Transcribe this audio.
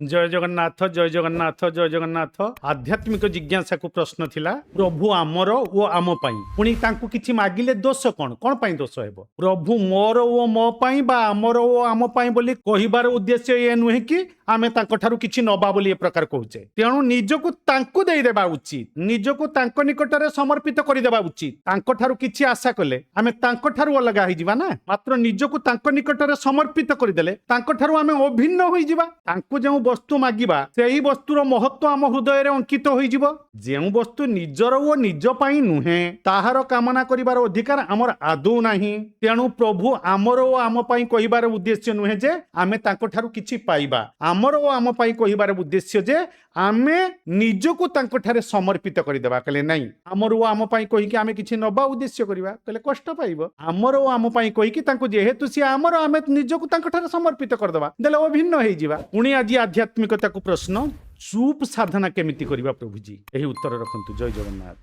जय जगन्नाथ जय जगन्नाथ जय जगन्नाथ आध्यात्मिक जिज्ञासा को प्रश्न थिला प्रभु आमर ओ आम पाई पुणी तांको किछि मागिले दोष कोन पाई दोष हेबो प्रभु मोर ओ मो पाई बा आमर ओ आम पाई बोली कहिबार उद्देश्य ये नुहे कि आमे तांको ठारु किछि नबा बोली ए प्रकार कहूचे तेणु निजको तांको देई देबा उचित निजको तांको निकटरे समर्पित करि देबा उचित तांको ठारु किछि आशा कले आमे तांको ठारु अलगा होई जिबा ना मात्र निजको तांको निकटरे समर्पित करि देले तांको ठारु आमे अभिन्न होई जिबा तांको जे वस्तु मागिबा सेही वस्तुर महत्व आम हृदय रे अंकित होई जिवो जेउ वस्तु निजर ओ निज पाई नुहे ताहार कामना करिवार अधिकार हमर आदौ नाही तेणु प्रभु आमर ओ आम पाई कहिबार उद्देश्य नुहे जे आमे तांको ठारु किछि पाइबा आमर ओ आम पाई कहिबार उद्देश्य जे आमे निजको तांको ठारे समर्पित करि देबा कहले नाही आमर ओ आम पाई कहि कि आमे किछि नबा उद्देश्य करिबा कहले कष्ट पाइबो आमर ओ आम पाई कहि कि तांको जेहेतु सी आमर आमे निजको तांको ठारे समर्पित कर देबा देले अभिन्न हेइ जिबा पुणी आज आध्यात्मिकता को प्रश्न चुप साधना केमिति करिबा प्रभुजी एही उत्तर रखंतु जय जगन्नाथ।